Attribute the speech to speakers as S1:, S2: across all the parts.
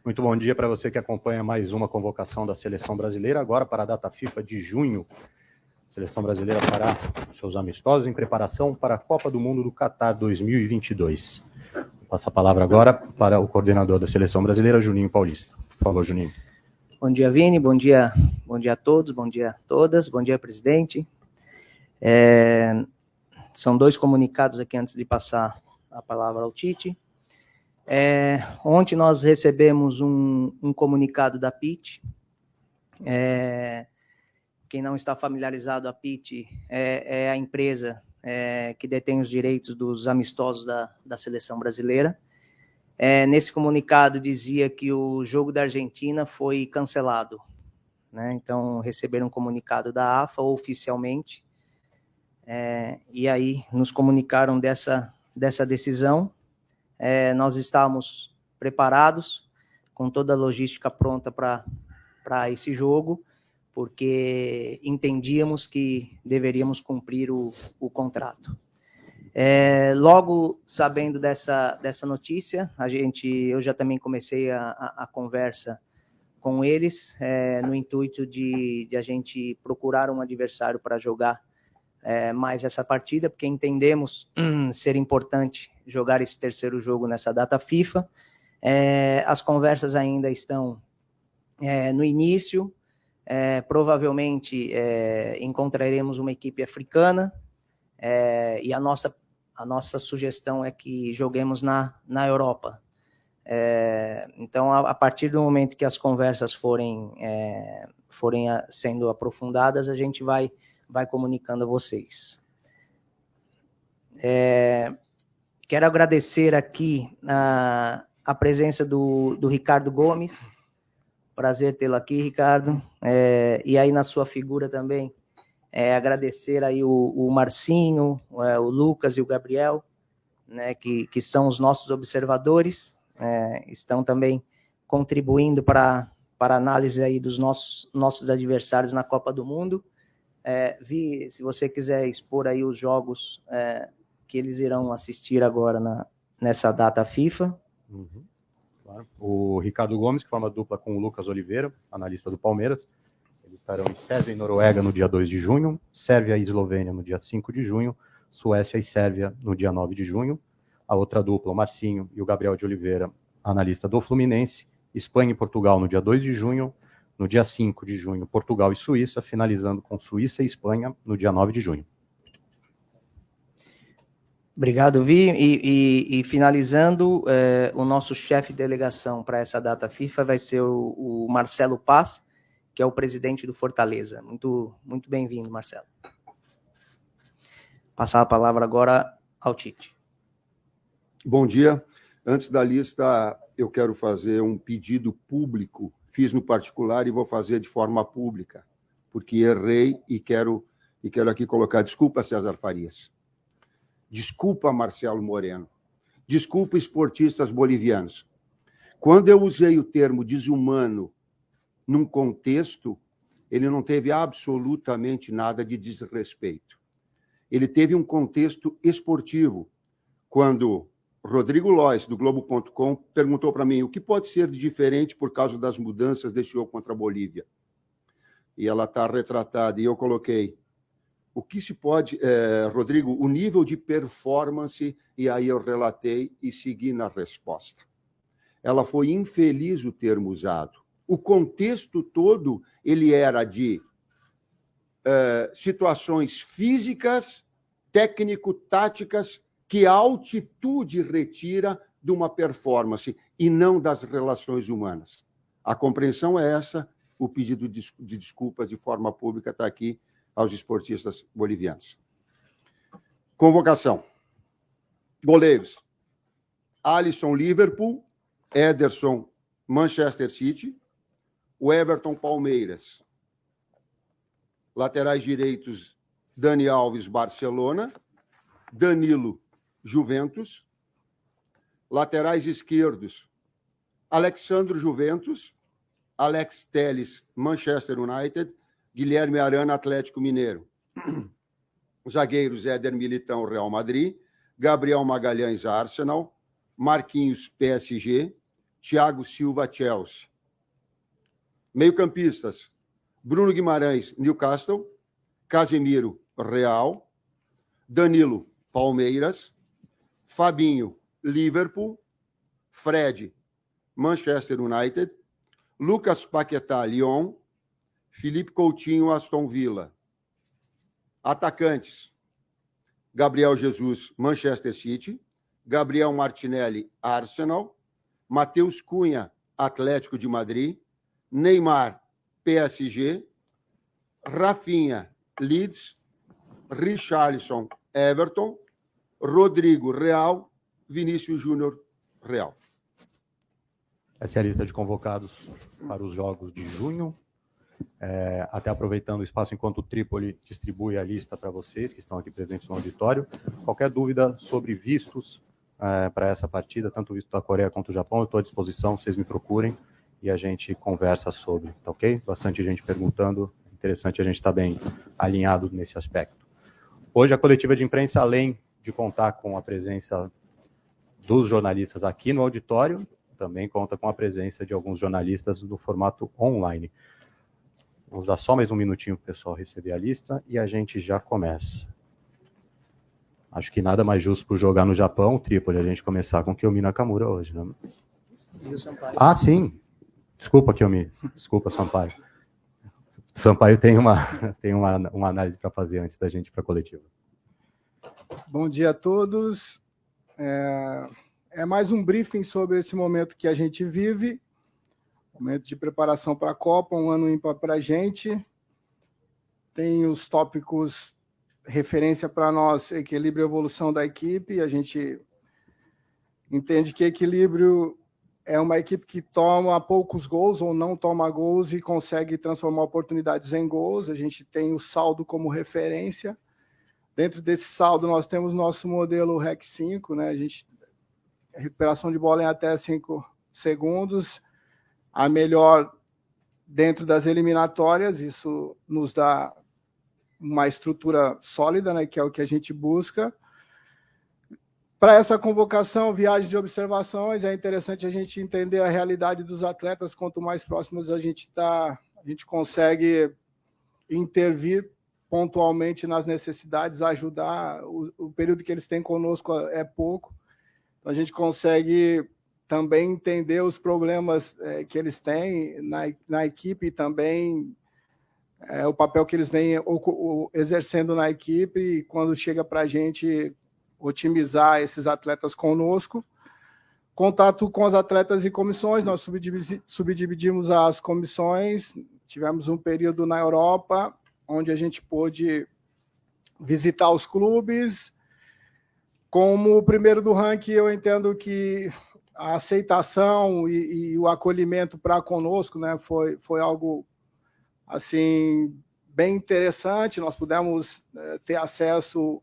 S1: Muito bom dia para você que acompanha mais uma convocação da Seleção Brasileira, agora para a data FIFA de junho. A Seleção Brasileira fará seus amistosos em preparação para a Copa do Mundo do Catar 2022. Vou passar a palavra agora para o coordenador da Seleção Brasileira, Juninho Paulista. Por favor, Juninho.
S2: Bom dia, Vini, bom dia a todos, bom dia a todas, bom dia, presidente. São dois comunicados aqui antes de passar a palavra ao Tite. Ontem nós recebemos um comunicado da PIT. Quem não está familiarizado, a PIT é a empresa que detém os direitos dos amistosos da Seleção Brasileira. Nesse comunicado dizia que o jogo da Argentina foi cancelado, né? Então, receberam um comunicado da AFA oficialmente, e aí nos comunicaram dessa decisão. Nós estávamos preparados, com toda a logística pronta para esse jogo, porque entendíamos que deveríamos cumprir o contrato. Logo sabendo dessa notícia, eu já também comecei a conversa com eles, no intuito de a gente procurar um adversário para jogar mais essa partida, porque entendemos ser importante jogar esse terceiro jogo nessa data FIFA. As conversas ainda estão no início, provavelmente encontraremos uma equipe africana, e a nossa sugestão é que joguemos na Europa. Então, a partir do momento que as conversas forem sendo aprofundadas, a gente vai comunicando a vocês. Quero agradecer aqui a presença do Ricardo Gomes. Prazer tê-lo aqui, Ricardo. E aí, na sua figura também, agradecer aí o Marcinho, o Lucas e o Gabriel, né, que são os nossos observadores, estão também contribuindo para a análise aí dos nossos adversários na Copa do Mundo. Vi, se você quiser expor aí os jogos que eles irão assistir agora nessa data FIFA.
S1: Uhum. Claro. O Ricardo Gomes, que forma dupla com o Lucas Oliveira, analista do Palmeiras. Eles estarão em Sérvia e Noruega no dia 2 de junho, Sérvia e Eslovênia no dia 5 de junho, Suécia e Sérvia no dia 9 de junho. A outra dupla, o Marcinho e o Gabriel de Oliveira, analista do Fluminense, Espanha e Portugal no dia 2 de junho, no dia 5 de junho, Portugal e Suíça, finalizando com Suíça e Espanha no dia 9 de junho.
S2: Obrigado, Vi. E finalizando, o nosso chefe de delegação para essa data FIFA vai ser o Marcelo Paz, que é o presidente do Fortaleza. Muito, muito bem-vindo, Marcelo. Passar a palavra agora ao Tite.
S3: Bom dia. Antes da lista, eu quero fazer um pedido público. Fiz no particular e vou fazer de forma pública, porque errei e quero aqui colocar desculpa, César Farias. Desculpa, Marcelo Moreno. Desculpa, esportistas bolivianos. Quando eu usei o termo desumano num contexto, ele não teve absolutamente nada de desrespeito. Ele teve um contexto esportivo. Quando Rodrigo Lois, do Globo.com, perguntou para mim o que pode ser de diferente por causa das mudanças desse jogo contra a Bolívia. E ela está retratada, e eu coloquei o que se pode, Rodrigo, o nível de performance, e aí eu relatei e segui na resposta. Ela foi infeliz o termo usado. O contexto todo, ele era de situações físicas, técnico-táticas, que a altitude retira de uma performance, e não das relações humanas. A compreensão é essa, o pedido de desculpas de forma pública está aqui aos esportistas bolivianos. Convocação. Goleiros. Alisson, Liverpool. Ederson, Manchester City. O Everton, Palmeiras. Laterais direitos, Dani Alves, Barcelona. Danilo, Juventus. Laterais esquerdos, Alexandro, Juventus. Alex Telles, Manchester United. Guilherme Arana, Atlético Mineiro. Zagueiros, Éder Militão, Real Madrid. Gabriel Magalhães, Arsenal. Marquinhos, PSG. Thiago Silva, Chelsea. Meio-campistas, Bruno Guimarães, Newcastle, Casemiro, Real, Danilo, Palmeiras, Fabinho, Liverpool, Fred, Manchester United, Lucas Paquetá, Lyon, Felipe Coutinho, Aston Villa. Atacantes, Gabriel Jesus, Manchester City, Gabriel Martinelli, Arsenal, Matheus Cunha, Atlético de Madrid, Neymar, PSG, Rafinha, Leeds, Richarlison, Everton, Rodrigo, Real, Vinícius Júnior, Real.
S1: Essa é a lista de convocados para os jogos de junho. Até aproveitando o espaço enquanto o Trípoli distribui a lista para vocês que estão aqui presentes no auditório. Qualquer dúvida sobre vistos para essa partida, tanto o visto da Coreia quanto do Japão, eu estou à disposição, vocês me procurem e a gente conversa sobre, tá ok? Bastante gente perguntando, interessante a gente estar bem alinhado nesse aspecto. Hoje a coletiva de imprensa, além de contar com a presença dos jornalistas aqui no auditório, também conta com a presença de alguns jornalistas no formato online. Vamos dar só mais um minutinho para o pessoal receber a lista e a gente já começa. Acho que nada mais justo para jogar no Japão, Trípoli, a gente começar com Kiyomi Nakamura hoje, né?
S2: E o Sampaio?
S1: Ah, sim. Desculpa, Kiyomi. Desculpa, Sampaio. Sampaio tem uma análise para fazer antes da gente ir para a coletiva.
S4: Bom dia a todos. É mais um briefing sobre esse momento que a gente vive, momento de preparação para a Copa, um ano ímpar para a gente. Tem os tópicos referência para nós, equilíbrio e evolução da equipe. A gente entende que equilíbrio é uma equipe que toma poucos gols ou não toma gols e consegue transformar oportunidades em gols. A gente tem o saldo como referência. Dentro desse saldo, nós temos nosso modelo REC 5, né? A recuperação de bola em até 5 segundos, a melhor dentro das eliminatórias. Isso nos dá uma estrutura sólida, né? Que é o que a gente busca. Para essa convocação, viagens de observações, é interessante a gente entender a realidade dos atletas. Quanto mais próximos a gente está, a gente consegue intervir pontualmente nas necessidades, ajudar. O período que eles têm conosco é pouco. Então, a gente consegue também entender os problemas que eles têm na equipe e também o papel que eles vêm exercendo na equipe, e quando chega para a gente otimizar esses atletas conosco. Contato com os atletas e comissões, nós subdividimos as comissões, tivemos um período na Europa, onde a gente pôde visitar os clubes. Como o primeiro do ranking, eu entendo que a aceitação e o acolhimento para conosco, né, foi algo assim, bem interessante. Nós pudemos ter acesso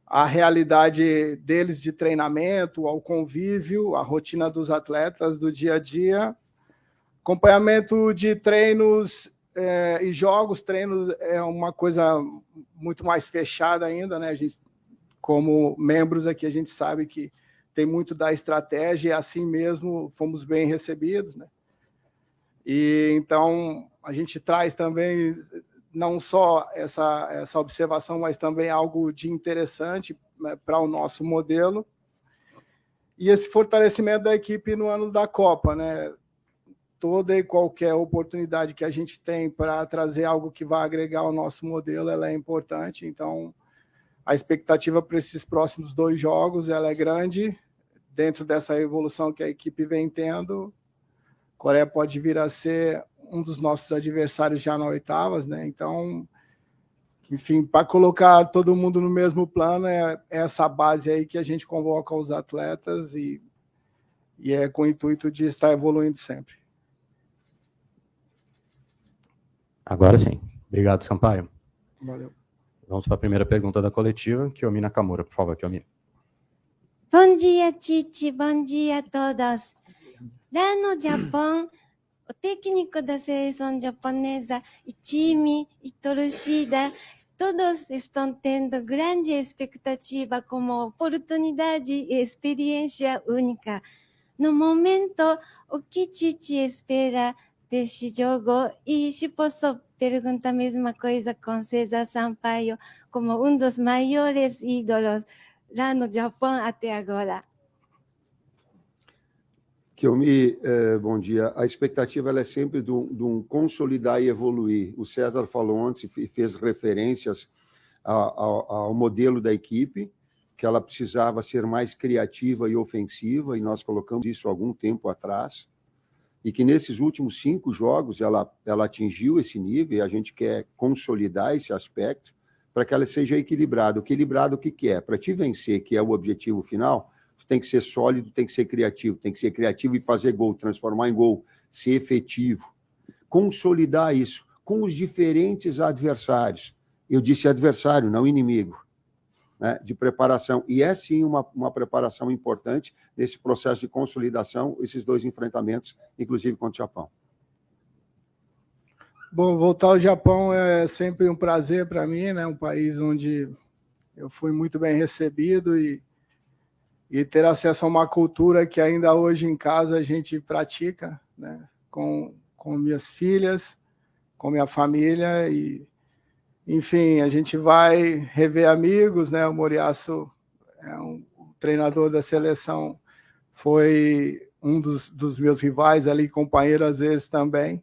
S4: à realidade deles de treinamento, ao convívio, à rotina dos atletas do dia a dia. Acompanhamento de treinos e jogos. Treinos é uma coisa muito mais fechada ainda, né? A gente, como membros aqui, a gente sabe que tem muito da estratégia, e assim mesmo fomos bem recebidos, né? E então a gente traz também não só essa observação, mas também algo de interessante, né, para o nosso modelo. E esse fortalecimento da equipe no ano da Copa, né? Toda e qualquer oportunidade que a gente tem para trazer algo que vai agregar ao nosso modelo, ela é importante. Então, a expectativa para esses próximos 2 jogos, ela é grande. Dentro dessa evolução que a equipe vem tendo, a Coreia pode vir a ser um dos nossos adversários já na oitavas, né? Então, enfim, para colocar todo mundo no mesmo plano, é essa base aí que a gente convoca os atletas e é com o intuito de estar evoluindo sempre.
S1: Agora sim. Obrigado, Sampaio.
S4: Valeu.
S1: Vamos para a primeira pergunta da coletiva. Kiyomi Nakamura, por favor, Kiyomi.
S5: Bom dia, Tite. Bom dia a todos. Lá no Japão, o técnico da seleção japonesa, Ichimi e Torcida, todos estão tendo grande expectativa como oportunidade e experiência única. No momento, o que Tite espera deste jogo? E se posso perguntar a mesma coisa com César Sampaio, como dos maiores ídolos lá no Japão até agora.
S3: Bom dia. A expectativa ela é sempre de um consolidar e evoluir. O César falou antes e fez referências ao modelo da equipe, que ela precisava ser mais criativa e ofensiva, e nós colocamos isso há algum tempo atrás, e que nesses últimos 5 jogos ela atingiu esse nível, e a gente quer consolidar esse aspecto para que ela seja equilibrada. Equilibrado o que é? Para te vencer, que é o objetivo final, tu tem que ser sólido, tem que ser criativo e fazer gol, transformar em gol, ser efetivo. Consolidar isso com os diferentes adversários. Eu disse adversário, não inimigo, né, de preparação. E é sim uma preparação importante nesse processo de consolidação, esses 2 enfrentamentos, inclusive contra o Japão.
S4: Bom, voltar ao Japão é sempre um prazer para mim, né? Um país onde eu fui muito bem recebido e ter acesso a uma cultura que ainda hoje em casa a gente pratica, né? Com minhas filhas, com minha família e, enfim, a gente vai rever amigos, né? O Moriyasu é um treinador da seleção, foi um dos meus rivais ali, companheiro às vezes também.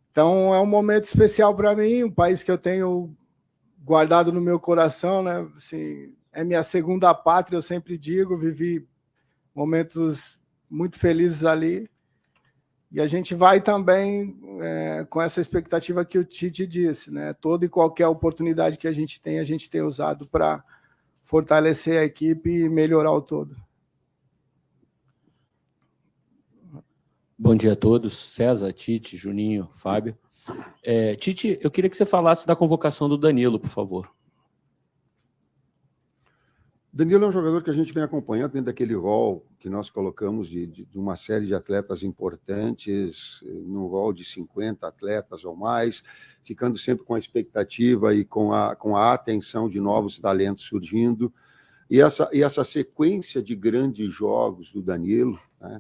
S4: Então, é um momento especial para mim, um país que eu tenho guardado no meu coração, né? Assim, é minha segunda pátria, eu sempre digo, vivi momentos muito felizes ali. E a gente vai também com essa expectativa que o Tite disse, né? Toda e qualquer oportunidade que a gente tem usado para fortalecer a equipe e melhorar o todo.
S6: Bom dia a todos. César, Tite, Juninho, Fábio. Tite, eu queria que você falasse da convocação do Danilo, por favor.
S3: Danilo é um jogador que a gente vem acompanhando dentro daquele rol que nós colocamos de uma série de atletas importantes, num rol de 50 atletas ou mais, ficando sempre com a expectativa e com a atenção de novos talentos surgindo. E essa sequência de grandes jogos do Danilo, né,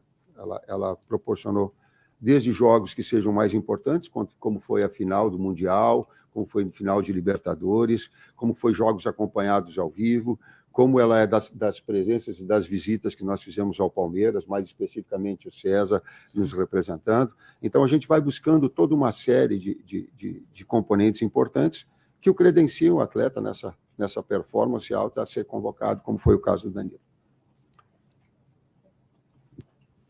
S3: ela proporcionou desde jogos que sejam mais importantes, como foi a final do Mundial, como foi no final de Libertadores, como foi jogos acompanhados ao vivo, como ela é das presenças e das visitas que nós fizemos ao Palmeiras, mais especificamente o César nos representando. Então, a gente vai buscando toda uma série de componentes importantes que o credenciam o atleta nessa performance alta a ser convocado, como foi o caso do Danilo.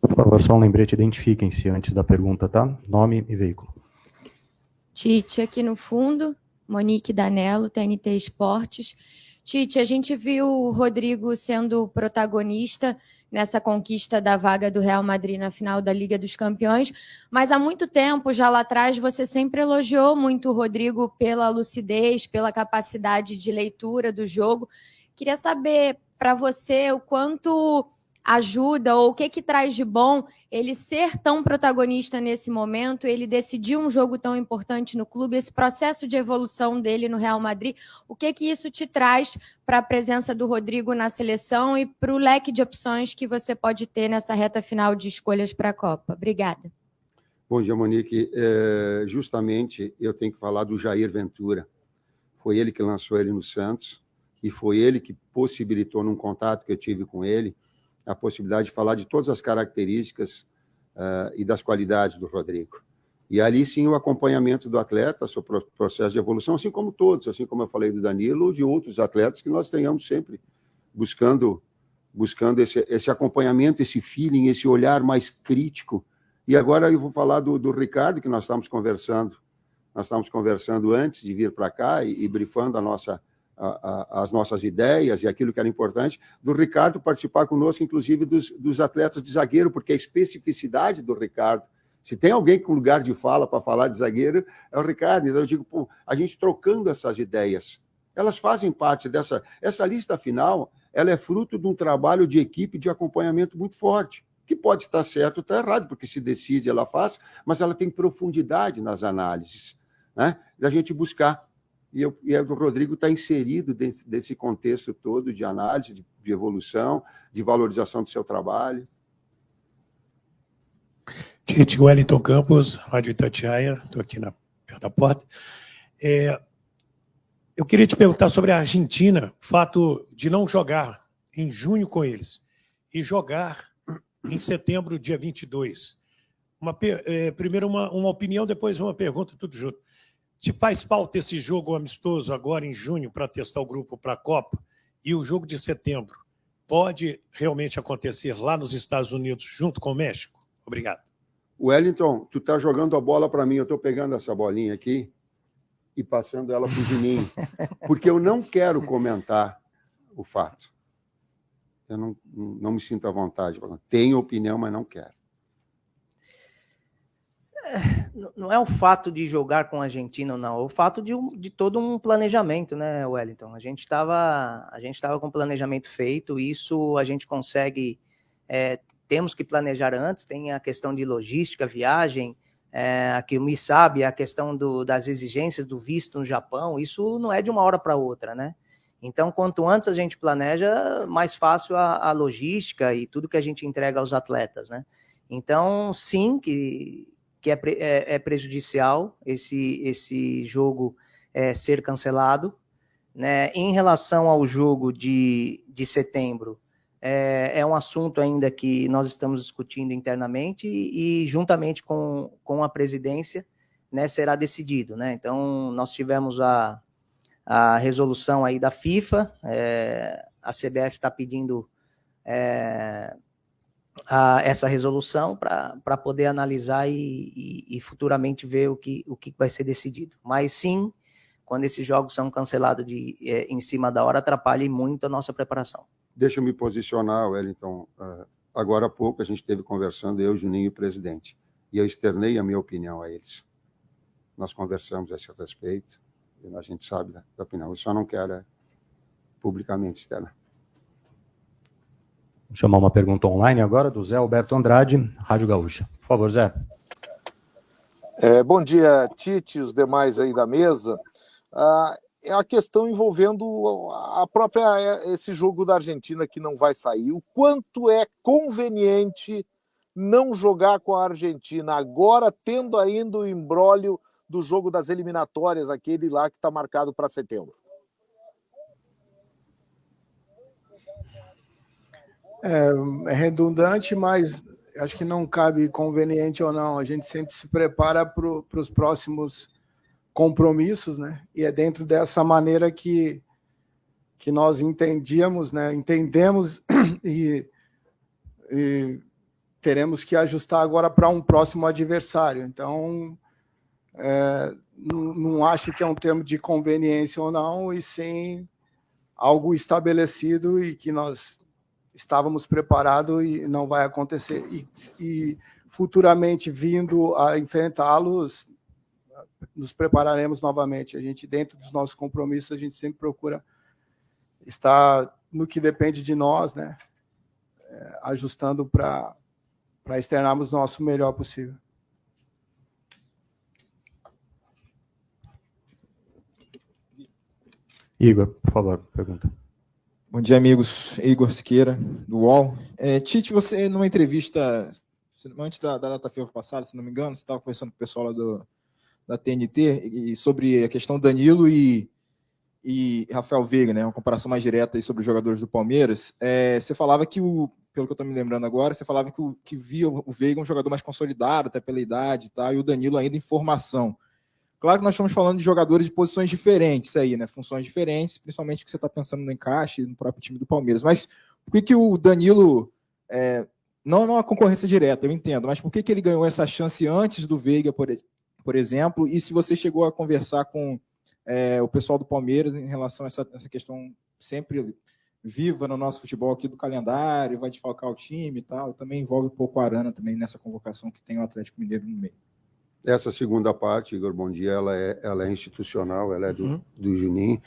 S1: Por favor, só um lembrete, identifiquem-se antes da pergunta, tá? Nome e veículo.
S7: Tite, aqui no fundo, Monique Danello, TNT Esportes. Tite, a gente viu o Rodrigo sendo protagonista nessa conquista da vaga do Real Madrid na final da Liga dos Campeões, mas há muito tempo, já lá atrás, você sempre elogiou muito o Rodrigo pela lucidez, pela capacidade de leitura do jogo. Queria saber, para você, o quanto ajuda ou o que traz de bom ele ser tão protagonista nesse momento, ele decidir um jogo tão importante no clube, esse processo de evolução dele no Real Madrid, o que isso te traz para a presença do Rodrigo na seleção e para o leque de opções que você pode ter nessa reta final de escolhas para a Copa? Obrigada.
S3: Bom dia, Monique. Justamente eu tenho que falar do Jair Ventura. Foi ele que lançou ele no Santos e foi ele que possibilitou, num contato que eu tive com ele, a possibilidade de falar de todas as características e das qualidades do Rodrigo. E ali, sim, o acompanhamento do atleta, seu processo de evolução, assim como todos, assim como eu falei do Danilo, ou de outros atletas que nós tenhamos sempre buscando esse acompanhamento, esse feeling, esse olhar mais crítico. E agora eu vou falar do Ricardo, que nós estávamos conversando antes de vir para cá e brifando as nossas ideias e aquilo que era importante, do Ricardo participar conosco, inclusive dos atletas de zagueiro, porque a especificidade do Ricardo, se tem alguém com lugar de fala para falar de zagueiro, é o Ricardo. Então eu digo, a gente trocando essas ideias, elas fazem parte essa lista final, ela é fruto de um trabalho de equipe de acompanhamento muito forte, que pode estar certo ou estar errado, porque se decide, ela faz, mas ela tem profundidade nas análises, né? Da gente buscar. E o Rodrigo está inserido desse contexto todo de análise, de evolução, de valorização do seu trabalho.
S8: Tite, Wellington Campos, Rádio Itatiaia, estou aqui perto da porta. Eu queria te perguntar sobre a Argentina, o fato de não jogar em junho com eles e jogar em setembro, dia 22. Primeiro uma opinião, depois uma pergunta, tudo junto. Te faz falta esse jogo amistoso agora em junho para testar o grupo para a Copa e o jogo de setembro? Pode realmente acontecer lá nos Estados Unidos junto com o México? Obrigado.
S3: Wellington, tu está jogando a bola para mim, eu estou pegando essa bolinha aqui e passando ela para o Juninho, porque eu não quero comentar o fato. Eu não me sinto à vontade. Tenho opinião, mas não quero.
S2: Não é o fato de jogar com a Argentina, não. É o fato de todo um planejamento, né, Wellington? A gente estava com o planejamento feito, isso a gente consegue... temos que planejar antes, tem a questão de logística, viagem, aqui o Mi sabe, a questão das exigências do visto no Japão, isso não é de uma hora para outra, né? Então, quanto antes a gente planeja, mais fácil a logística e tudo que a gente entrega aos atletas, né? Então, sim, que é prejudicial esse jogo ser cancelado, né? Em relação ao jogo de setembro, é um assunto ainda que nós estamos discutindo internamente e juntamente com a presidência, né, será decidido, né? Então, nós tivemos a resolução aí da FIFA, a CBF está pedindo essa resolução para poder analisar e futuramente ver o que vai ser decidido. Mas sim, quando esses jogos são cancelados em cima da hora, atrapalha muito a nossa preparação.
S3: Deixa eu me posicionar, Wellington. Agora há pouco a gente esteve conversando, eu, Juninho e o presidente, e eu externei a minha opinião a eles. Nós conversamos a esse respeito, e a gente sabe da opinião. Eu só não quero publicamente externar.
S1: Vou chamar uma pergunta online agora do Zé Alberto Andrade, Rádio Gaúcha. Por favor, Zé.
S9: Bom dia, Tite, os demais aí da mesa. É a questão envolvendo esse jogo da Argentina que não vai sair. O quanto é conveniente não jogar com a Argentina agora, tendo ainda o imbróglio do jogo das eliminatórias, aquele lá que está marcado para setembro?
S4: É redundante, mas acho que não cabe conveniente ou não. A gente sempre se prepara para os próximos compromissos, né? E é dentro dessa maneira que nós entendemos, né? Entendemos e teremos que ajustar agora para um próximo adversário. Então, não acho que é um termo de conveniência ou não, e sim algo estabelecido e que nós estávamos preparados e não vai acontecer. E futuramente, vindo a enfrentá-los, nos prepararemos novamente. A gente, dentro dos nossos compromissos, a gente sempre procura estar no que depende de nós, né? Ajustando para externarmos o nosso melhor possível.
S1: Igor, por favor, pergunta.
S10: Bom dia, amigos. Igor Siqueira, do UOL. Tite, você, numa entrevista, antes da data FIFA passada, se não me engano, você estava conversando com o pessoal lá da TNT e sobre a questão Danilo e Rafael Veiga, né? Uma comparação mais direta aí sobre os jogadores do Palmeiras. Você falava que, pelo que eu estou me lembrando agora, você falava que via o Veiga um jogador mais consolidado, até pela idade e tal, e o Danilo ainda em formação. Claro que nós estamos falando de jogadores de posições diferentes aí, né? Funções diferentes, principalmente que você está pensando no encaixe no próprio time do Palmeiras. Mas por que o Danilo, não é uma concorrência direta, eu entendo, mas por que ele ganhou essa chance antes do Veiga, por exemplo? E se você chegou a conversar com o pessoal do Palmeiras em relação a essa questão sempre viva no nosso futebol aqui do calendário, vai desfalcar o time e tal, também envolve um pouco a Arana também nessa convocação que tem o Atlético Mineiro no meio.
S3: Essa segunda parte, Igor, bom dia, ela é institucional, ela é do Juninho.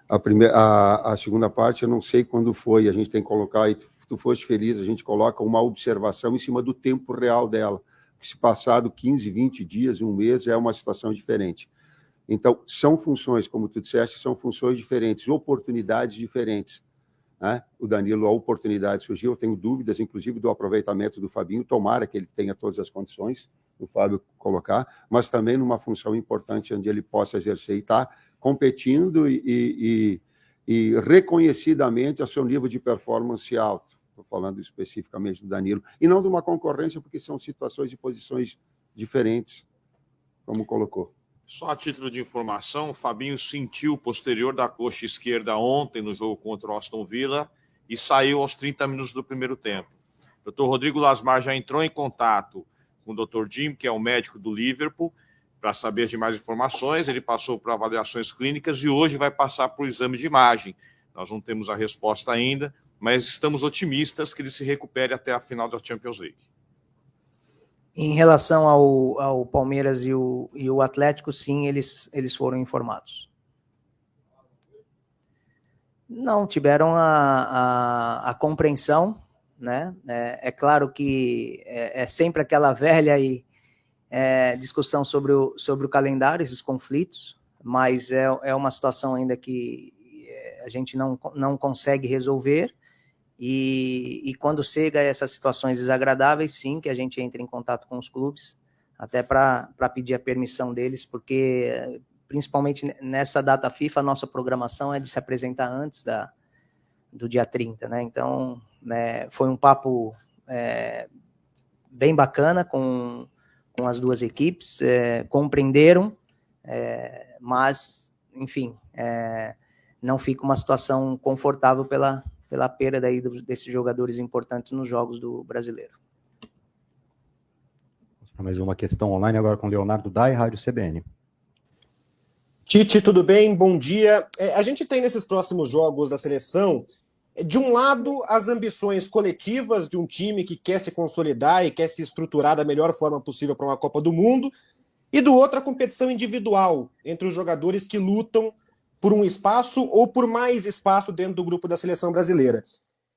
S3: A segunda parte, eu não sei quando foi, a gente tem que colocar, e tu foste feliz, a gente coloca uma observação em cima do tempo real dela. Se passado 15, 20 dias, um mês, é uma situação diferente. Então, são funções, como tu disseste, são funções diferentes, oportunidades diferentes. né? O Danilo, a oportunidade surgiu, eu tenho dúvidas, inclusive, do aproveitamento do Fabinho, tomara que ele tenha todas as condições, o Fábio colocar, mas também numa função importante onde ele possa exercer e estar competindo e reconhecidamente a seu nível de performance alto. Estou falando especificamente do Danilo, e não de uma concorrência, porque são situações e posições diferentes, como colocou.
S11: Só a título de informação, o Fabinho sentiu o posterior da coxa esquerda ontem no jogo contra o Aston Villa e saiu aos 30 minutos do primeiro tempo. O Dr. Rodrigo Lasmar já entrou em contato com o Dr. Jim, que é o médico do Liverpool, para saber de mais informações. Ele passou por avaliações clínicas e hoje vai passar por exame de imagem. Nós não temos a resposta ainda, mas estamos otimistas que ele se recupere até a final da Champions League.
S2: Em relação ao Palmeiras e o Atlético, sim, eles foram informados. Não, tiveram a compreensão, né? É claro que é sempre aquela velha discussão sobre o calendário, esses conflitos, mas é uma situação ainda que a gente não consegue resolver. E quando chega a essas situações desagradáveis, sim, que a gente entra em contato com os clubes, até para pedir a permissão deles, porque, principalmente nessa data FIFA, a nossa programação é de se apresentar antes do dia 30, né? Então, foi um papo bem bacana com as duas equipes, compreenderam, mas, enfim, não fica uma situação confortável pela perda aí desses jogadores importantes nos jogos do Brasileiro.
S1: Mais uma questão online agora com Leonardo Dai, Rádio CBN.
S12: Tite, tudo bem? Bom dia. A gente tem nesses próximos jogos da seleção, de um lado, as ambições coletivas de um time que quer se consolidar e quer se estruturar da melhor forma possível para uma Copa do Mundo, e do outro, a competição individual entre os jogadores que lutam por um espaço ou por mais espaço dentro do grupo da seleção brasileira.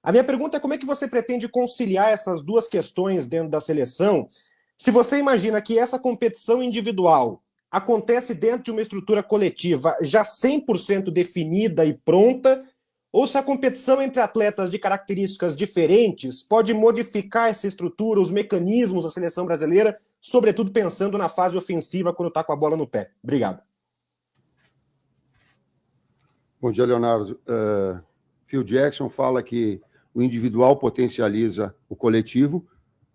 S12: A minha pergunta é como é que você pretende conciliar essas duas questões dentro da seleção, se você imagina que essa competição individual acontece dentro de uma estrutura coletiva já 100% definida e pronta, ou se a competição entre atletas de características diferentes pode modificar essa estrutura, os mecanismos da seleção brasileira, sobretudo pensando na fase ofensiva quando está com a bola no pé. Obrigado.
S3: Bom dia, Leonardo. Phil Jackson fala que o individual potencializa o coletivo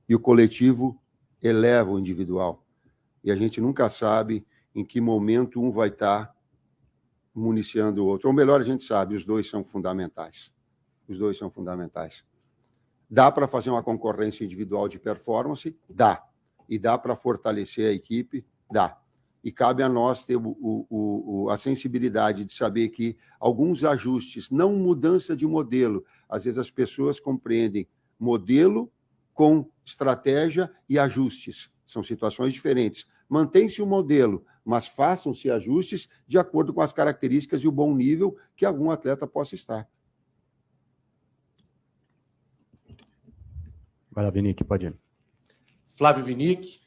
S3: e o coletivo eleva o individual. E a gente nunca sabe em que momento um vai estar municiando o outro. Ou melhor, a gente sabe, os dois são fundamentais. Os dois são fundamentais. Dá para fazer uma concorrência individual de performance? Dá. E dá para fortalecer a equipe? Dá. E cabe a nós ter a sensibilidade de saber que alguns ajustes, não mudança de modelo, às vezes as pessoas compreendem modelo com estratégia e ajustes. São situações diferentes. Mantém-se o modelo, mas façam-se ajustes de acordo com as características e o bom nível que algum atleta possa estar.
S1: Vai lá, Vinick, pode ir.
S6: Flávio Vinick,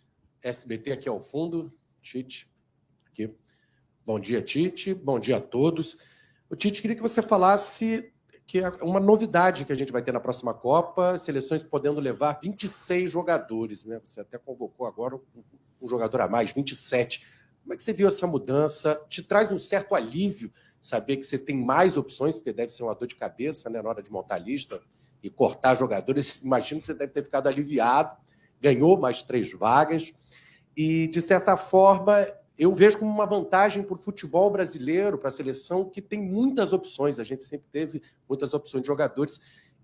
S6: SBT aqui ao fundo. Tite, aqui. Bom dia, Tite. Bom dia a todos. O Tite, queria que você falasse que é uma novidade que a gente vai ter na próxima Copa, seleções podendo levar 26 jogadores, né? Você até convocou agora um jogador a mais, 27. Como é que você viu essa mudança? Te traz um certo alívio saber que você tem mais opções, porque deve ser uma dor de cabeça, né, na hora de montar a lista e cortar jogadores. Imagino que você deve ter ficado aliviado, ganhou mais 3 vagas. E, de certa forma, eu vejo como uma vantagem para o futebol brasileiro, para a seleção, que tem muitas opções. A gente sempre teve muitas opções de jogadores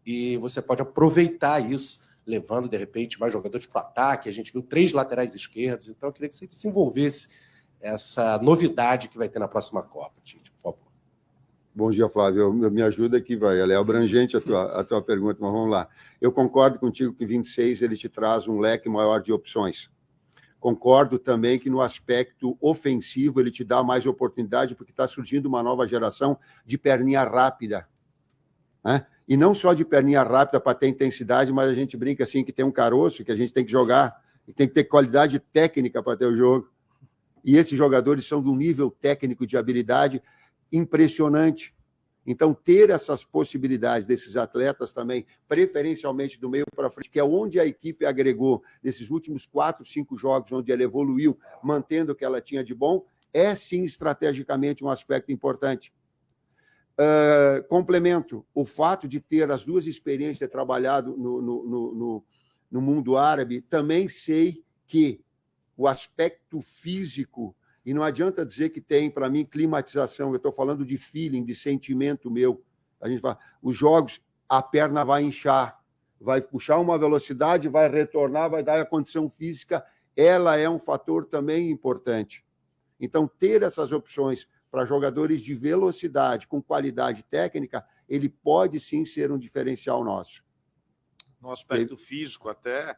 S6: e você pode aproveitar isso, levando, de repente, mais jogadores para o ataque. A gente viu 3 laterais esquerdos. Então, eu queria que você desenvolvesse essa novidade que vai ter na próxima Copa, Tite, por favor.
S3: Bom dia, Flávio. Me ajuda aqui, vai. Ela é abrangente a tua pergunta, mas vamos lá. Eu concordo contigo que 26 ele te traz um leque maior de opções. Concordo também que no aspecto ofensivo ele te dá mais oportunidade porque está surgindo uma nova geração de perninha rápida, né? E não só de perninha rápida para ter intensidade, mas a gente brinca assim que tem um caroço que a gente tem que jogar e tem que ter qualidade técnica para ter o jogo. E esses jogadores são de um nível técnico de habilidade impressionante. Então, ter essas possibilidades desses atletas também, preferencialmente do meio para frente, que é onde a equipe agregou nesses últimos 4, 5 jogos, onde ela evoluiu, mantendo o que ela tinha de bom, é sim estrategicamente um aspecto importante. Complemento, o fato de ter as duas experiências, ter trabalhado no mundo árabe, também sei que o aspecto físico, e não adianta dizer que tem, para mim, climatização, eu estou falando de feeling, de sentimento meu. A gente fala, os jogos, a perna vai inchar, vai puxar uma velocidade, vai retornar, vai dar a condição física, ela é um fator também importante. Então, ter essas opções para jogadores de velocidade, com qualidade técnica, ele pode sim ser um diferencial nosso.
S11: No aspecto físico, até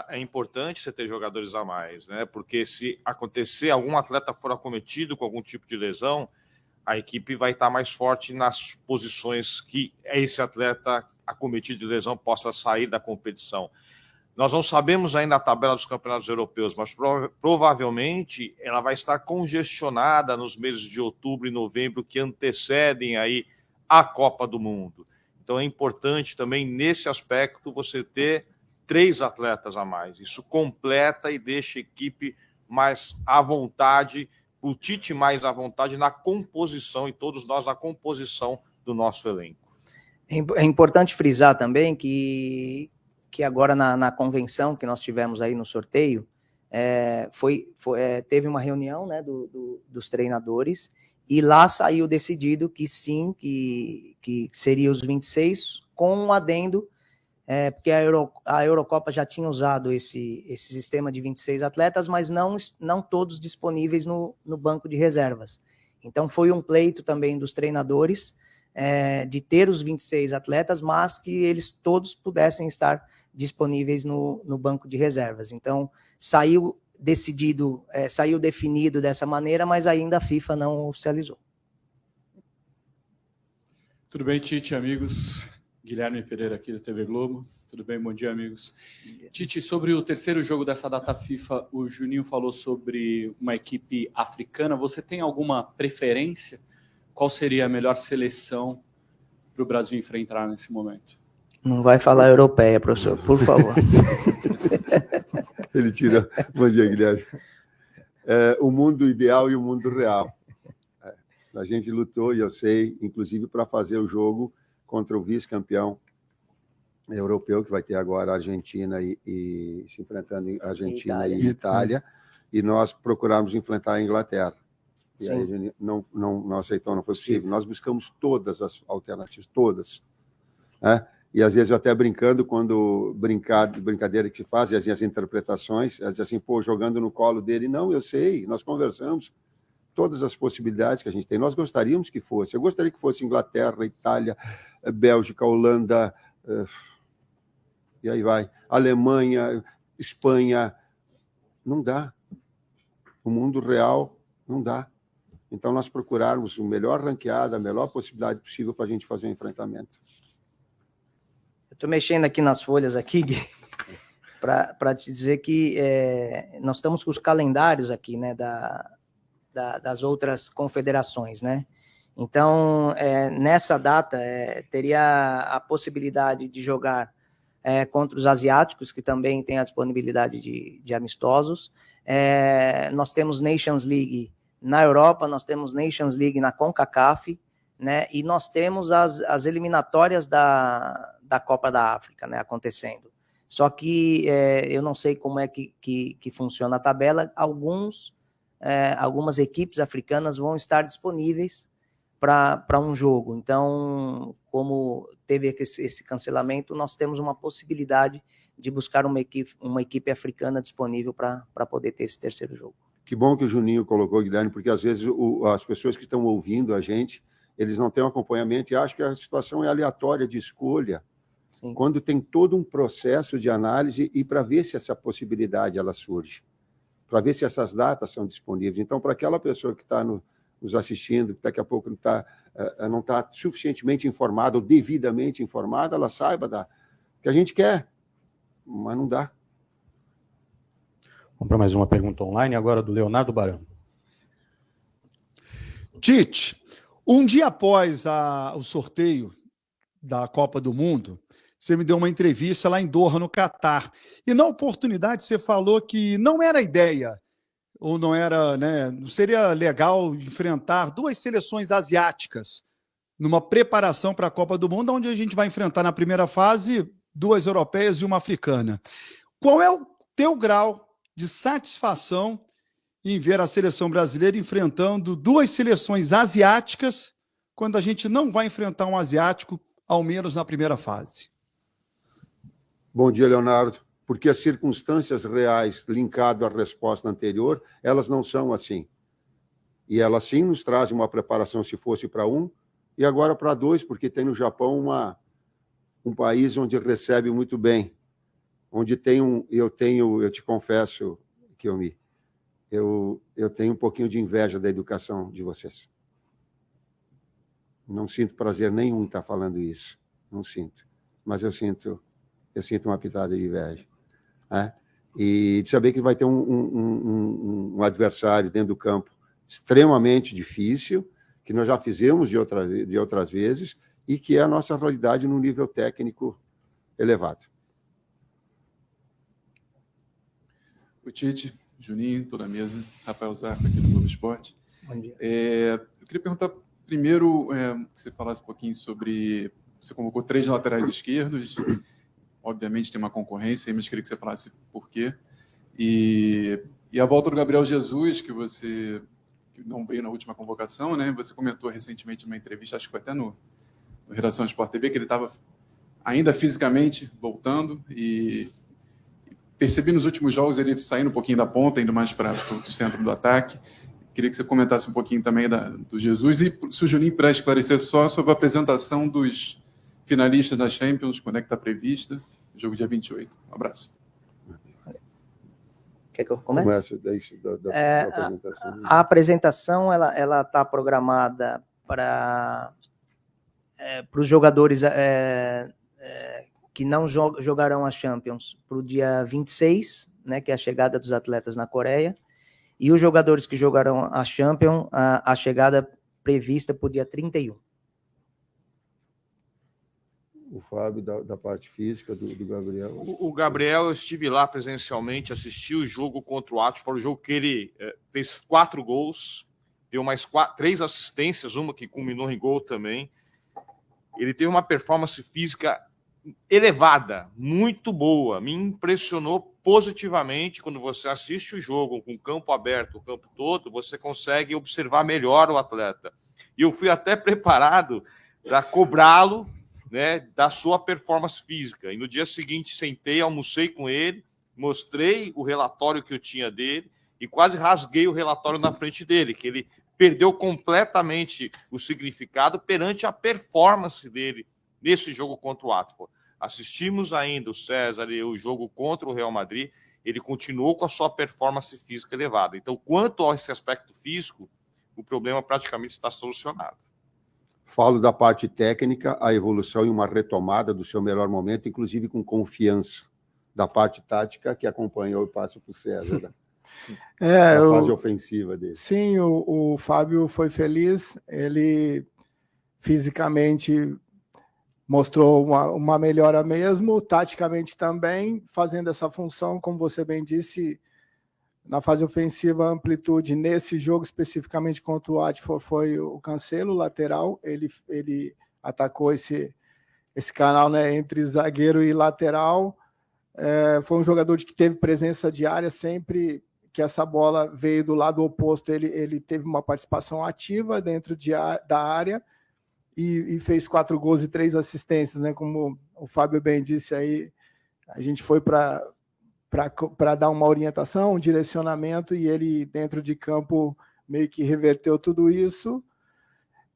S11: é importante você ter jogadores a mais, né? Porque se acontecer, algum atleta for acometido com algum tipo de lesão, a equipe vai estar mais forte nas posições que esse atleta acometido de lesão possa sair da competição. Nós não sabemos ainda a tabela dos campeonatos europeus, mas provavelmente ela vai estar congestionada nos meses de outubro e novembro que antecedem aí a Copa do Mundo. Então é importante também, nesse aspecto, você ter 3 atletas a mais. Isso completa e deixa a equipe mais à vontade, o Tite mais à vontade na composição, e todos nós na composição do nosso elenco.
S2: É importante frisar também que agora na convenção que nós tivemos aí no sorteio, teve uma reunião, né, dos treinadores, e lá saiu decidido que sim, que seria os 26, com um adendo, porque a Eurocopa já tinha usado esse sistema de 26 atletas, mas não todos disponíveis no banco de reservas. Então foi um pleito também dos treinadores de ter os 26 atletas, mas que eles todos pudessem estar disponíveis no banco de reservas. Então saiu definido dessa maneira, mas ainda a FIFA não oficializou.
S13: Tudo bem, Tite, amigos? Guilherme Pereira aqui da TV Globo. Tudo bem? Bom dia, amigos. Tite, sobre o terceiro jogo dessa data FIFA, o Juninho falou sobre uma equipe africana. Você tem alguma preferência? Qual seria a melhor seleção para o Brasil enfrentar nesse momento?
S2: Não vai falar europeia, professor, por favor.
S3: Ele tira. Bom dia, Guilherme. O mundo ideal e o mundo real. A gente lutou, e eu sei, inclusive, para fazer o jogo contra o vice-campeão europeu, que vai ter agora a Argentina e se enfrentando em Argentina e Itália, e nós procuramos enfrentar a Inglaterra. E aí a gente não aceitou, não foi possível. Nós buscamos todas as alternativas, todas. Né? E às vezes eu até brincando, quando brincadeira que fazem, as interpretações, ela diz assim, pô, jogando no colo dele. Não, eu sei, nós conversamos todas as possibilidades que a gente tem. Nós gostaríamos que fosse. Eu gostaria que fosse Inglaterra, Itália, Bélgica, Holanda, e aí vai, Alemanha, Espanha. Não dá. O mundo real não dá. Então nós procurarmos o melhor ranqueada, a melhor possibilidade possível para a gente fazer o enfrentamento.
S2: Eu estou mexendo aqui nas folhas aqui, Gui, para te dizer que nós estamos com os calendários aqui, né, das outras confederações, né? Então, nessa data, teria a possibilidade de jogar contra os asiáticos, que também tem a disponibilidade de amistosos. Nós temos Nations League na Europa, nós temos Nations League na CONCACAF, né? E nós temos as eliminatórias da Copa da África, né, acontecendo. Só que eu não sei como é que funciona a tabela. Algumas equipes africanas vão estar disponíveis para um jogo. Então, como teve esse cancelamento, nós temos uma possibilidade de buscar uma equipe africana disponível para poder ter esse terceiro jogo.
S3: Que bom que o Juninho colocou, Guilherme, porque às vezes as pessoas que estão ouvindo a gente, eles não têm um acompanhamento e acham que a situação é aleatória de escolha. Sim. Quando tem todo um processo de análise e para ver se essa possibilidade ela surge, para ver se essas datas são disponíveis. Então, para aquela pessoa que está nos assistindo, que daqui a pouco não está suficientemente informada ou devidamente informada, ela saiba que a gente quer, mas não dá.
S1: Vamos para mais uma pergunta online, agora do Leonardo Barão.
S14: Tite, Um dia após o sorteio da Copa do Mundo, você me deu uma entrevista lá em Doha, no Catar. E na oportunidade você falou que não era ideia, ou não era, né, não seria legal enfrentar duas seleções asiáticas numa preparação para a Copa do Mundo, onde a gente vai enfrentar na primeira fase duas europeias e uma africana. Qual é o teu grau de satisfação em ver a seleção brasileira enfrentando duas seleções asiáticas, quando a gente não vai enfrentar um asiático, ao menos na primeira fase?
S3: Bom dia, Leonardo. Porque as circunstâncias reais linkado à resposta anterior, elas não são assim. E elas sim nos trazem uma preparação se fosse para um, e agora para dois, porque tem no Japão um país onde recebe muito bem, onde tem eu te confesso, Kiyomi, eu tenho um pouquinho de inveja da educação de vocês. Não sinto prazer nenhum em estar falando isso, não sinto. Mas eu sinto uma pitada de inveja. Né? E de saber que vai ter um adversário dentro do campo extremamente difícil, que nós já fizemos de outras vezes, e que é a nossa realidade num nível técnico elevado.
S13: O Tite, Juninho, toda a mesa, Rafael Zarco aqui do Globo Esporte.
S2: Bom dia.
S13: Eu queria perguntar primeiro que você falasse um pouquinho sobre... Você convocou 3 laterais esquerdos, obviamente tem uma concorrência, mas queria que você falasse por quê. E a volta do Gabriel Jesus, que você não veio na última convocação, né? Você comentou recentemente numa entrevista, acho que foi até no Redação Sport TV, que ele estava ainda fisicamente voltando, e percebi nos últimos jogos ele saindo um pouquinho da ponta, indo mais para o centro do ataque. Queria que você comentasse um pouquinho também do Jesus, e se o Juninho puder esclarecer só sobre a apresentação dos finalistas da Champions, quando é que está prevista, jogo dia 28. Um abraço.
S2: Quer que eu comece?
S3: Da apresentação.
S2: A apresentação ela está programada para os jogadores que não jogarão a Champions para o dia 26, né, que é a chegada dos atletas na Coreia, e os jogadores que jogarão a Champions, a chegada prevista para o dia 31.
S3: O Fábio, da parte física do Gabriel.
S11: O Gabriel, eu estive lá presencialmente, assisti o jogo contra o Watford, o jogo que ele fez 4 gols, deu mais 3 assistências, uma que culminou em gol também. Ele teve uma performance física elevada, muito boa, me impressionou positivamente. Quando você assiste o jogo com o campo aberto, o campo todo, você consegue observar melhor o atleta. E eu fui até preparado para cobrá-lo, né, da sua performance física. E no dia seguinte sentei, almocei com ele, mostrei o relatório que eu tinha dele e quase rasguei o relatório na frente dele, que ele perdeu completamente o significado perante a performance dele nesse jogo contra o Watford. Assistimos ainda o César e o jogo contra o Real Madrid, ele continuou com a sua performance física elevada. Então, quanto a esse aspecto físico, o problema praticamente está solucionado.
S3: Falo da parte técnica, a evolução e uma retomada do seu melhor momento, inclusive com confiança. Da parte tática, que acompanhou o passo para o César, a fase ofensiva dele.
S4: Sim, o Fábio foi feliz, ele fisicamente mostrou uma melhora mesmo, taticamente também, fazendo essa função, como você bem disse, na fase ofensiva, a amplitude nesse jogo, especificamente contra o Watford, foi o Cancelo, lateral. Ele atacou esse canal, né, entre zagueiro e lateral. Foi um jogador que teve presença diária, sempre que essa bola veio do lado oposto, ele teve uma participação ativa dentro da área e fez 4 gols e 3 assistências, né? Como o Fábio bem disse aí, a gente foi para dar uma orientação, um direcionamento, e ele, dentro de campo, meio que reverteu tudo isso.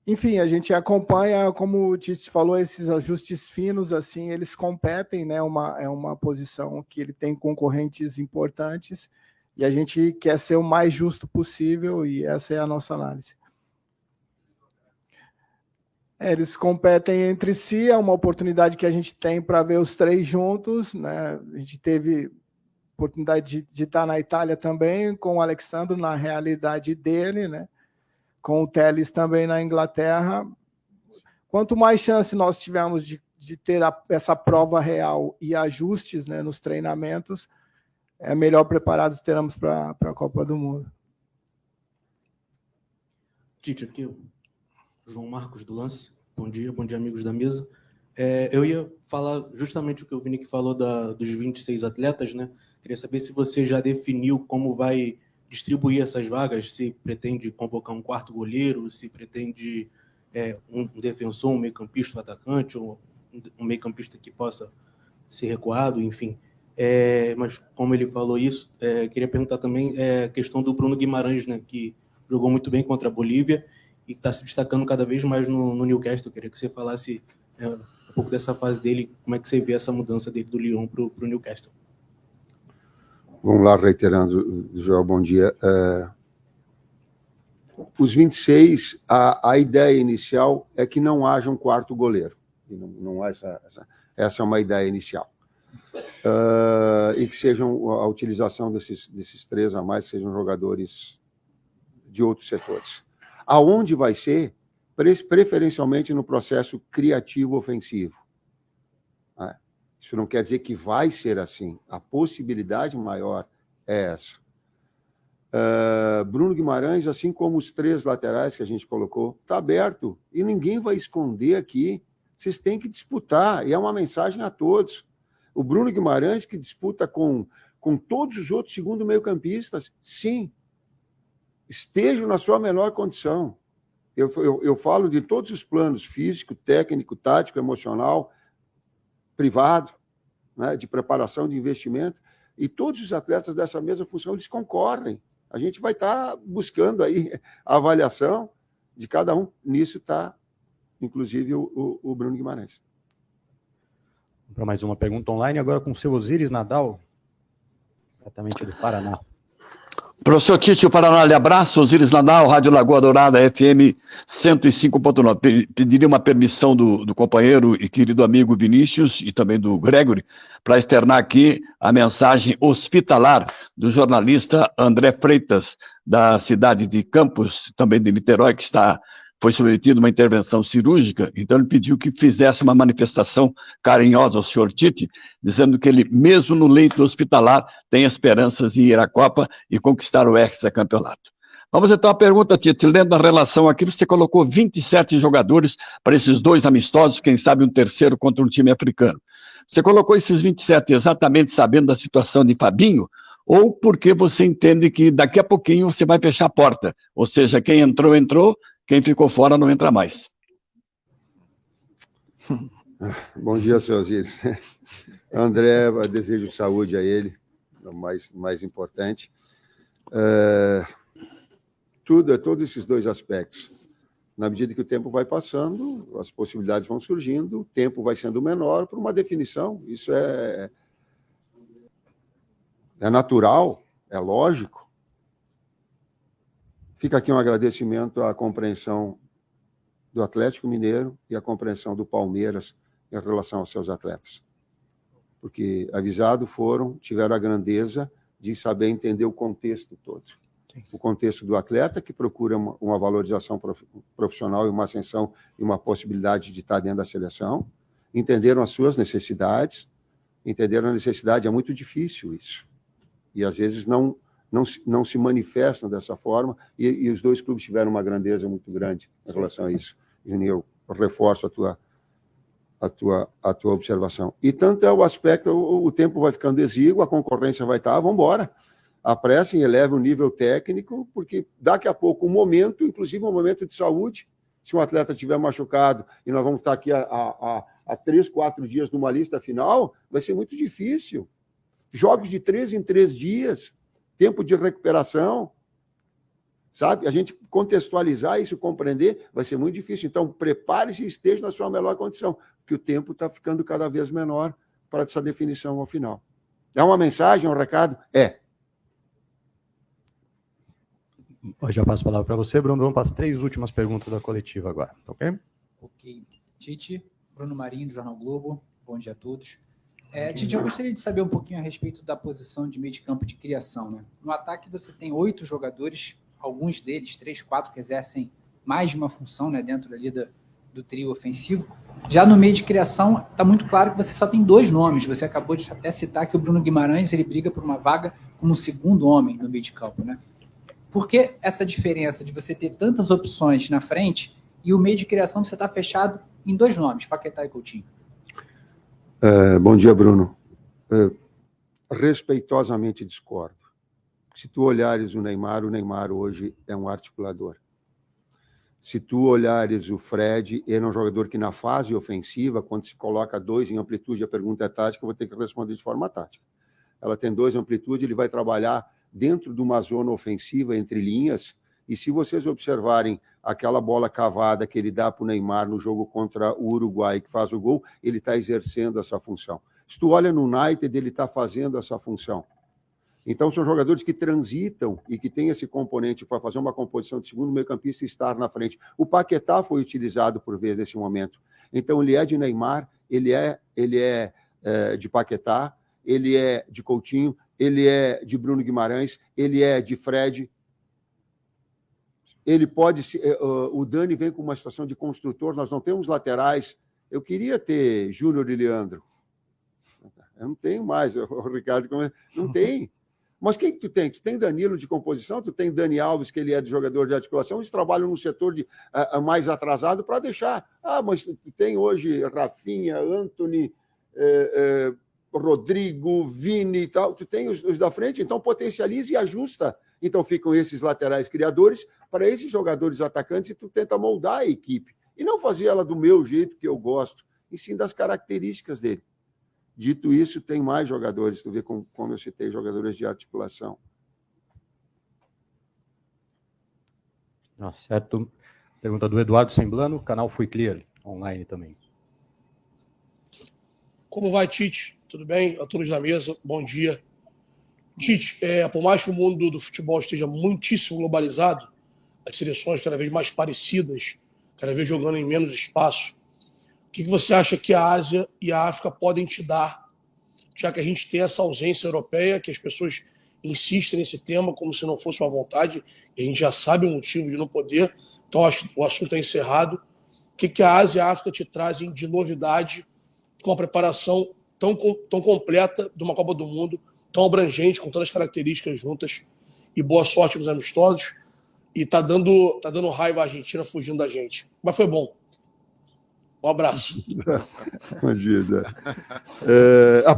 S4: Enfim, a gente acompanha, como o Tite falou, esses ajustes finos, assim, eles competem, né? É uma posição que ele tem concorrentes importantes, e a gente quer ser o mais justo possível, e essa é a nossa análise. Eles competem entre si, é uma oportunidade que a gente tem para ver os 3 juntos, né? A gente teve oportunidade de estar na Itália também, com o Alexandre na realidade dele, né? com o Telles também na Inglaterra. Quanto mais chance nós tivermos de ter essa prova real e ajustes, né, nos treinamentos, melhor preparados teremos para a Copa do Mundo.
S15: Tite, aqui, João Marcos do Lance. Bom dia, amigos da mesa. Eu ia falar justamente o que o Vinick falou dos 26 atletas, né? Queria saber se você já definiu como vai distribuir essas vagas, se pretende convocar um quarto goleiro, se pretende um defensor, um meio-campista, um atacante, ou um meio-campista que possa ser recuado, enfim. Mas como ele falou isso, queria perguntar também a questão do Bruno Guimarães, né, que jogou muito bem contra a Bolívia e está se destacando cada vez mais no Newcastle. Queria que você falasse um pouco dessa fase dele, como é que você vê essa mudança dele do Lyon para o Newcastle.
S3: Vamos lá, reiterando, Joel, bom dia. Os 26, a ideia inicial é que não haja um quarto goleiro. Não há essa é uma ideia inicial. E que sejam a utilização desses 3 a mais, sejam jogadores de outros setores. Aonde vai ser? Preferencialmente no processo criativo ofensivo. Isso não quer dizer que vai ser assim. A possibilidade maior é essa. Bruno Guimarães, assim como os 3 laterais que a gente colocou, está aberto. E ninguém vai esconder aqui. Vocês têm que disputar. E é uma mensagem a todos. O Bruno Guimarães, que disputa com todos os outros segundo meio-campistas, sim, estejam na sua melhor condição. Eu falo de todos os planos, físico, técnico, tático, emocional, privado, né, de preparação, de investimento, e todos os atletas dessa mesma função, eles concorrem. A gente vai estar buscando aí a avaliação de cada um. Nisso está, inclusive, o Bruno Guimarães.
S1: Para mais uma pergunta online, agora com o seu Osiris Nadal, diretamente do Paraná.
S16: Professor Tite, o Paraná lhe abraça, Osiris Nadal, Rádio Lagoa Dourada, FM 105.9. Pediria uma permissão do companheiro e querido amigo Vinícius e também do Gregory para externar aqui a mensagem hospitalar do jornalista André Freitas, da cidade de Campos, também de Niterói, que foi submetido a uma intervenção cirúrgica. Então ele pediu que fizesse uma manifestação carinhosa ao senhor Tite, dizendo que ele, mesmo no leito hospitalar, tem esperanças em ir à Copa e conquistar o hexacampeonato. Vamos então à pergunta, Tite. Lendo a relação aqui, você colocou 27 jogadores para esses 2 amistosos, quem sabe um terceiro contra um time africano. Você colocou esses 27 exatamente sabendo da situação de Fabinho, ou porque você entende que daqui a pouquinho você vai fechar a porta? Ou seja, quem entrou, entrou, quem ficou fora não entra mais.
S3: Bom dia, seu Osiris. André, desejo saúde a ele, o mais importante. Todos esses 2 aspectos. Na medida que o tempo vai passando, as possibilidades vão surgindo, o tempo vai sendo menor para uma definição. Isso é natural, é lógico. Fica aqui um agradecimento à compreensão do Atlético Mineiro e à compreensão do Palmeiras em relação aos seus atletas. Porque avisados tiveram a grandeza de saber entender o contexto todo. O contexto do atleta, que procura uma valorização profissional e uma ascensão e uma possibilidade de estar dentro da seleção. Entenderam as suas necessidades, entenderam a necessidade, é muito difícil isso. E às vezes não se manifestam dessa forma, e os 2 clubes tiveram uma grandeza muito grande em relação a isso. E eu reforço a tua observação. E tanto é o aspecto, o tempo vai ficando exíguo, a concorrência vai estar, vamos embora. Apressem, elevem o nível técnico, porque daqui a pouco inclusive um momento de saúde, se um atleta estiver machucado, e nós vamos estar aqui há 3, 4 dias numa lista final, vai ser muito difícil. Jogos de 3 em 3 dias, tempo de recuperação, sabe? A gente contextualizar isso, compreender, vai ser muito difícil. Então, prepare-se e esteja na sua melhor condição, porque o tempo está ficando cada vez menor para essa definição ao final. É uma mensagem, um recado?
S1: Eu já passo a palavra para você, Bruno. Vamos para as 3 últimas perguntas da coletiva agora, ok?
S17: Ok. Tite, Bruno Marinho, do Jornal Globo. Bom dia a todos. Tite, eu gostaria de saber um pouquinho a respeito da posição de meio de campo de criação, né? No ataque você tem 8 jogadores alguns deles, 3, 4, que exercem mais de uma função, né, dentro ali do trio ofensivo. Já no meio de criação, está muito claro que você só tem 2 nomes. Você acabou de até citar que o Bruno Guimarães ele briga por uma vaga como segundo homem no meio de campo, né? Por que essa diferença de você ter tantas opções na frente e o meio de criação você está fechado em 2 nomes, Paquetá e Coutinho?
S3: Bom dia, Bruno. Respeitosamente discordo. Se tu olhares o Neymar hoje é um articulador. Se tu olhares o Fred, ele é um jogador que na fase ofensiva, quando se coloca 2 em amplitude, a pergunta é tática, eu vou ter que responder de forma tática. Ela tem 2 em amplitude, ele vai trabalhar dentro de uma zona ofensiva, entre linhas, e se vocês observarem aquela bola cavada que ele dá para o Neymar no jogo contra o Uruguai, que faz o gol, ele está exercendo essa função. Se tu olha no United, ele está fazendo essa função. Então, são jogadores que transitam e que têm esse componente para fazer uma composição de segundo meio-campista e estar na frente. O Paquetá foi utilizado por vezes nesse momento. Então, ele é de Neymar, ele é de Paquetá, ele é de Coutinho, ele é de Bruno Guimarães, ele é de Fred. Ele pode... O Dani vem com uma situação de construtor, nós não temos laterais. Eu queria ter Júnior e Leandro. Eu não tenho mais, o Ricardo... Não tem. Mas quem que tu tem? Tu tem Danilo de composição, tu tem Dani Alves, que ele é de jogador de articulação, eles trabalham no setor mais atrasado para deixar. Mas tu tem hoje Rafinha, Antony, Rodrigo, Vini e tal, tu tem os da frente, então potencializa e ajusta. Então ficam esses laterais criadores para esses jogadores atacantes e tu tenta moldar a equipe. E não fazer ela do meu jeito que eu gosto, e sim das características dele. Dito isso, tem mais jogadores, tu vê como eu citei, jogadores de articulação.
S1: Certo. Pergunta do Eduardo Semblano, canal Fui Clear, online também.
S18: Como vai, Tite? Tudo bem? A todos na mesa, bom dia. Tite, por mais que o mundo do futebol esteja muitíssimo globalizado, as seleções cada vez mais parecidas, cada vez jogando em menos espaço, o que você acha que a Ásia e a África podem te dar, já que a gente tem essa ausência europeia, que as pessoas insistem nesse tema como se não fosse uma vontade, e a gente já sabe o motivo de não poder, então acho que o assunto é encerrado. O que a Ásia e a África te trazem de novidade, com uma preparação tão completa de uma Copa do Mundo, tão abrangente, com todas as características juntas, e boa sorte nos amistosos, e tá dando raiva a Argentina fugindo da gente. Mas foi bom. Um abraço.
S3: Imagina. A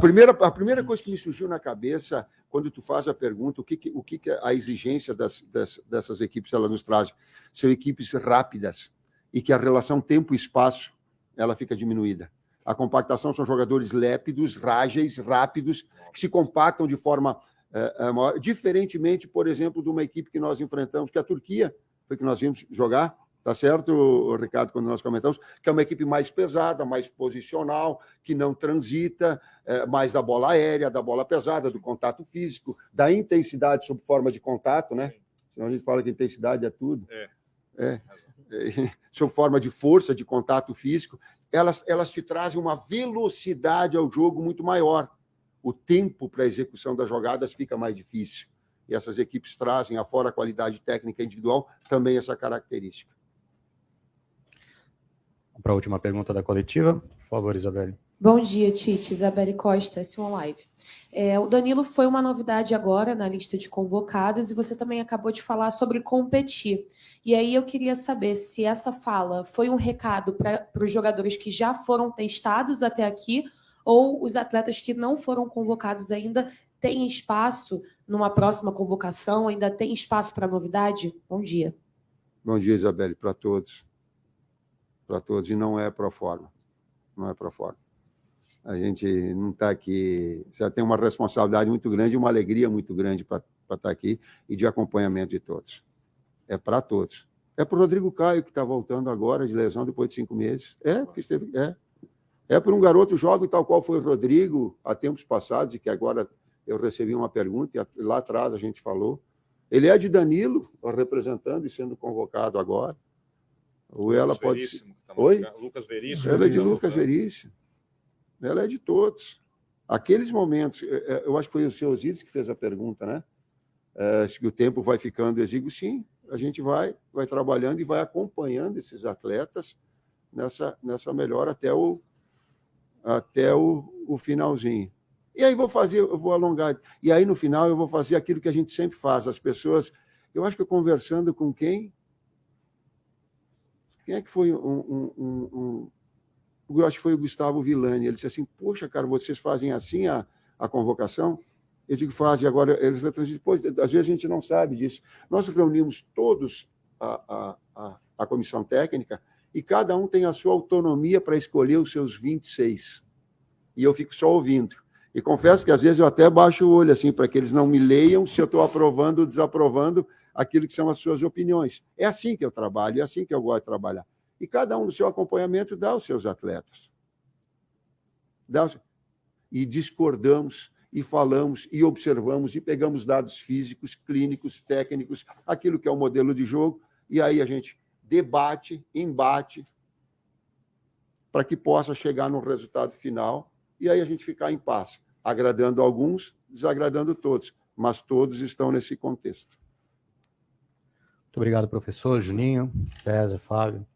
S3: primeira coisa que me surgiu na cabeça, quando tu faz a pergunta, o que a exigência dessas equipes ela nos traz? São equipes rápidas e que a relação tempo-espaço ela fica diminuída. A compactação são jogadores lépidos, rágeis, rápidos, que se compactam de forma maior, diferentemente, por exemplo, de uma equipe que nós enfrentamos, que é a Turquia, foi que nós vimos jogar. Tá certo, Ricardo, quando nós comentamos, que é uma equipe mais pesada, mais posicional, que não transita, mais da bola aérea, da bola pesada, do contato físico, da intensidade sob forma de contato, né? Senão a gente fala que intensidade é tudo. Sob forma de força, de contato físico, elas te trazem uma velocidade ao jogo muito maior. O tempo para a execução das jogadas fica mais difícil. E essas equipes trazem, afora a qualidade técnica individual, também essa característica.
S1: Para a última pergunta da coletiva, por favor, Isabelle.
S19: Bom dia, Tite. Isabelle Costa, S1 Live. O Danilo foi uma novidade agora na lista de convocados e você também acabou de falar sobre competir. E aí eu queria saber se essa fala foi um recado para os jogadores que já foram testados até aqui ou os atletas que não foram convocados ainda têm espaço numa próxima convocação, ainda tem espaço para novidade? Bom dia.
S3: Bom dia, Isabelle, para todos. Para todos, e não é pro forma. Não é pro forma. A gente não está aqui... Você tem uma responsabilidade muito grande e uma alegria muito grande para estar aqui e de acompanhamento de todos. É para todos. É para o Rodrigo Caio, que está voltando agora de lesão depois de 5 meses. Porque esteve... É para um garoto jovem, tal qual foi o Rodrigo, há tempos passados, e que agora eu recebi uma pergunta, e lá atrás a gente falou. Ele é de Danilo, representando e sendo convocado agora. Ou ela pode... Oi?
S11: Lucas Veríssimo.
S3: Ela é de Lucas Veríssimo. Ela é de todos. Aqueles momentos... Eu acho que foi o seu Osíris que fez a pergunta, né? Se o tempo vai ficando exíguo, sim, a gente vai trabalhando e vai acompanhando esses atletas nessa melhora até o finalzinho. E aí eu vou alongar. E aí, no final, eu vou fazer aquilo que a gente sempre faz. As pessoas... Eu acho que eu conversando com quem... Quem é que foi eu acho que foi o Gustavo Villani. Ele disse assim, poxa, cara, vocês fazem assim a convocação? Eu digo, fazem. Agora, eles retransmitem. Pô, às vezes a gente não sabe disso. Nós reunimos todos a comissão técnica e cada um tem a sua autonomia para escolher os seus 26. E eu fico só ouvindo. E confesso que, às vezes, eu até baixo o olho assim para que eles não me leiam se eu estou aprovando ou desaprovando aquilo que são as suas opiniões. É assim que eu trabalho, é assim que eu gosto de trabalhar. E cada um no seu acompanhamento dá aos seus atletas. E discordamos, e falamos, e observamos, e pegamos dados físicos, clínicos, técnicos, aquilo que é o modelo de jogo, e aí a gente debate, embate, para que possa chegar no resultado final, e aí a gente ficar em paz, agradando alguns, desagradando todos, mas todos estão nesse contexto.
S1: Muito obrigado, professor Juninho, César, Fábio,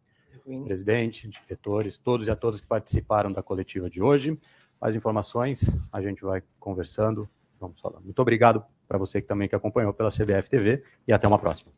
S1: presidente, diretores, todos e a todas que participaram da coletiva de hoje. Mais informações, a gente vai conversando, vamos falar. Muito obrigado para você que também acompanhou pela CBF TV e até uma próxima.